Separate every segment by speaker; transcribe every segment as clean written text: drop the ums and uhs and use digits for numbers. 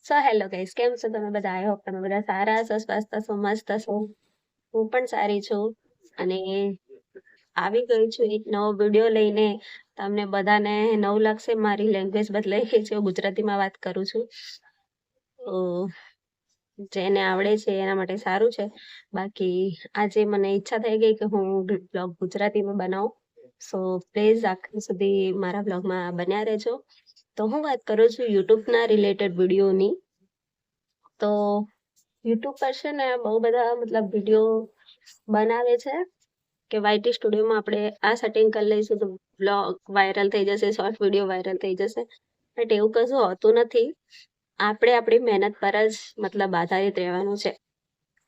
Speaker 1: So hello guys, કેમ છો તમે બધા? આઈ હોપ તમે બધા સારા છો, સ્વસ્થ છો, મસ્ત છો. હું પણ સારી છું અને આવી ગઈ છું એક નવો વિડીયો લઈને. તમને બધાને નવું લાગશે, મારી લેંગ્વેજ બદલાઈ ગઈ છે, હું ગુજરાતીમાં વાત કરું છું. તો જેને આવડે છે એના માટે સારું છે. બાકી આજે મને ઈચ્છા થઈ ગઈ કે હું બ્લોગ ગુજરાતીમાં બનાવું. સો પ્લીઝ આખરી સુધી મારા બ્લોગમાં બન્યા રહેજો. તો હું વાત કરું છું યુટ્યુબના રિલેટેડ વિડીયોની. તો યુટ્યુબ પર છે ને બહુ બધા મતલબ વિડીયો બનાવે છે કે વાયટી સ્ટુડિયોમાં આપણે આ સેટિંગ કરી લઈશું તો બ્લોગ વાયરલ થઈ જશે, શોર્ટ વિડીયો વાયરલ થઈ જશે. બટ એવું કશું હોતું નથી. આપણે આપણી મહેનત પર જ મતલબ આધારિત રહેવાનું છે.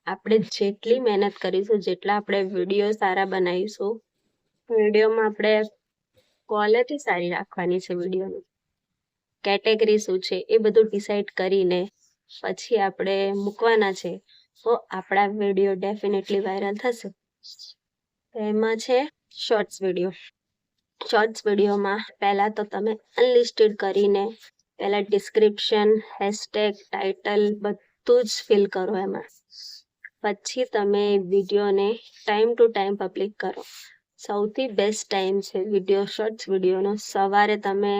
Speaker 1: આપણે જેટલી મહેનત કરીશું, જેટલા આપણે વિડીયો સારા બનાવીશું, વિડીયોમાં આપણે ક્વોલિટી સારી રાખવાની છે. વિડીયોની કેટેગરી શું છે એ બધું ડિસાઈડ કરીને પછી આપણે મૂકવાના છે, તો આપણા વિડીયો ડેફિનેટલી વાયરલ થશે. તો એમાં છે શોર્ટ્સ વિડીયો. શોર્ટ્સ વિડીયોમાં પહેલાં તો તમે અનલિસ્ટેડ કરીને પહેલાં ડિસ્ક્રિપ્શન, હેશટેગ, ટાઇટલ બધું જ ફિલ કરો એમાં. પછી તમે વિડીયોને ટાઈમ ટુ ટાઈમ પબ્લિક કરો. સૌથી બેસ્ટ ટાઈમ છે વિડીયો શોર્ટ્સ વિડીયોનો સવારે તમે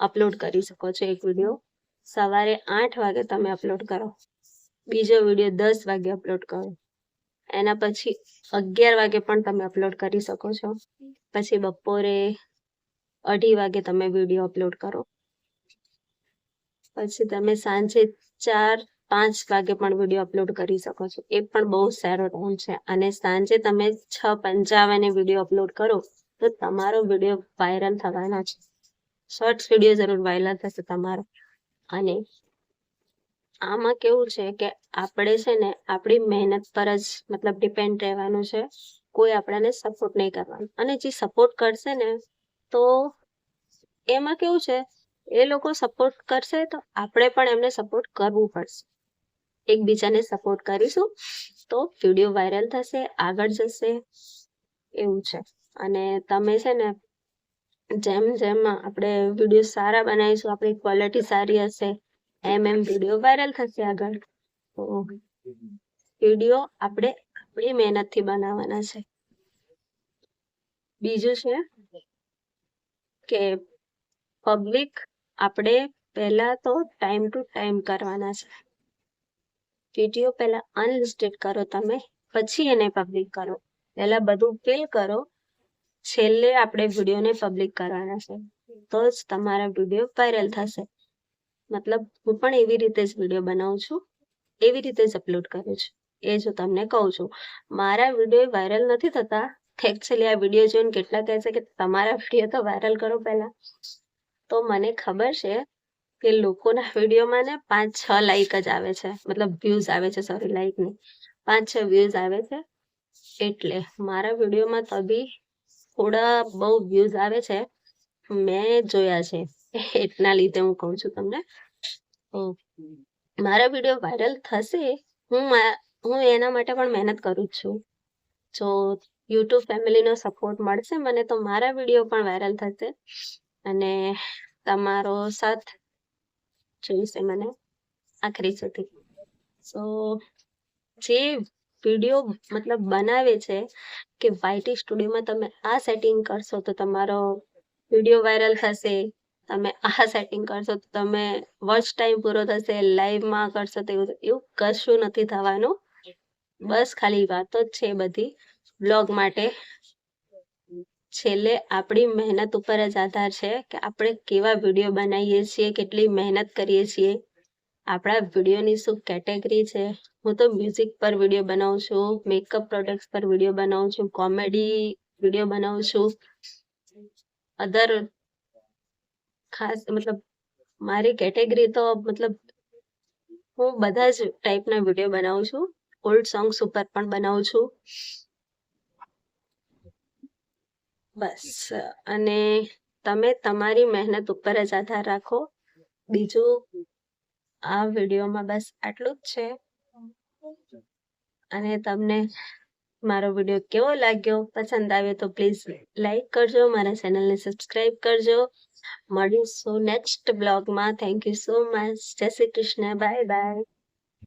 Speaker 1: અપલોડ કરી શકો છો. એક વિડીયો સવારે 8 વાગે તમે અપલોડ કરો, બીજો વિડીયો 10 વાગે અપલોડ કરો, એના પછી 11 વાગે પણ તમે અપલોડ કરી શકો છો. પછી બપોરે 2:30 વાગે તમે વિડીયો અપલોડ કરો. પછી તમે સાંજે 4-5 વાગે પણ વિડીયો અપલોડ કરી શકો છો. એ પણ બહુ સારો ટાઈમ છે. અને સાંજે તમે 6:55 વિડીયો અપલોડ કરો તો તમારો વિડીયો વાયરલ થવાના છે. શોર્ટ્સ વિડીયો જરૂર વાયરલ થશે તમારો. અને આમાં કેવું છે કે આપણે છે ને આપણી મહેનત પર જ મતલબ ડિપેન્ડ રહેવાનું છે. કોઈ આપણને સપોર્ટ નહીં કરવાનું. અને જે સપોર્ટ કરશે ને તો એમાં કેવું છે, એ લોકો સપોર્ટ કરશે તો આપણે પણ એમને સપોર્ટ કરવું પડશે. એકબીજાને સપોર્ટ કરીશું તો વિડીયો વાયરલ થશે, આગળ જશે, એવું છે. અને તમે છે ને જેમ જેમ આપણે વિડીયો સારા બનાવીશું, આપણી ક્વોલિટી સારી હશે, એમ વિડીયો વાયરલ થશે આગળ. તો વિડીયો આપણે આપણી મહેનતથી બનાવવાના છે. બીજું છે કે પબ્લિક આપણે પહેલા તો ટાઈમ ટુ ટાઈમ કરવાના છે. વિડીયો પહેલા અનલિસ્ટેડ કરો તમે, પછી એને પબ્લિક કરો. પહેલા બધું ફિલ કરો, છેલ્લે આપણે વિડીયોને પબ્લિક કરવાના છે, તો જ તમારા વિડીયો વાયરલ થશે. મતલબ હું પણ એવી રીતે જ વિડીયો બનાવું છું, એવી રીતે જ અપલોડ કરું છું. એ જો તમને કહું છું, મારા વિડીયો વાયરલ નથી થતા. એકચ્યુઅલી આ વિડીયો જોઈને કેટલા કહે છે કે તમારા વિડીયો તો વાયરલ કરો પહેલા. તો મને ખબર છે કે લોકોના વિડીયોમાં ને 5-6 લાઈક જ આવે છે, મતલબ વ્યૂઝ આવે છે, સોરી લાઈક નહીં, 5-6 વ્યૂઝ આવે છે. એટલે મારા વિડીયોમાં તો બી થોડા બહુ વ્યૂઝ આવે છે, મેં જોયા છે, એટલા લીધે હું કહું છું તમને. મારા વિડીયો વાયરલ થશે, હું એના માટે પણ મહેનત કરું જ છું. જો યુટ્યુબ ફેમિલીનો સપોર્ટ મળશે મને તો મારા વિડીયો પણ વાયરલ થશે અને તમારો સાથ જોઈશે મને આખરી સુધી. સો જે વિડીયો મતલબ બનાવે છે કે વાયટી સ્ટુડિયોમાં તમે આ સેટિંગ કરશો તો તમારો વિડીયો વાયરલ થશે, તમે આ સેટિંગ કરશો તો તમે વોચ ટાઈમ પૂરો થશે, લાઈવમાં કરશો તો એવું કશું નથી થવાનું. બસ ખાલી વાતો જ છે બધી બ્લોગ માટે. છેલ્લે આપણી મહેનત ઉપર જ આધાર છે કે આપણે કેવા વિડીયો બનાવીએ છીએ, કેટલી મહેનત કરીએ છીએ, આપણા વિડીયોની શું કેટેગરી છે. હું તો મ્યુઝિક પર વિડીયો બનાવું છું, મેકઅપ પ્રોડક્ટ્સ પર વિડીયો બનાવું છું, કોમેડી વિડીયો બનાવું છું, અધર ખાસ મતલબ મારી કેટેગરી તો મતલબ હું બધા જ ટાઈપના વિડીયો બનાવું છું. ઓલ્ડ સોંગ્સ ઉપર પણ બનાવું છું. બસ અને તમે તમારી મહેનત ઉપર જ આધાર રાખો. બીજું આ વિડીયોમાં બસ આટલું જ છે. અને તમને મારો વિડીયો કેવો લાગ્યો, પસંદ આવ્યો તો પ્લીઝ લાઈક કરજો, મારા ચેનલને સબસ્ક્રાઈબ કરજો મળીશું નેક્સ્ટ બ્લોગમાં. Thank you so much. જય શ્રી કૃષ્ણ. Bye bye.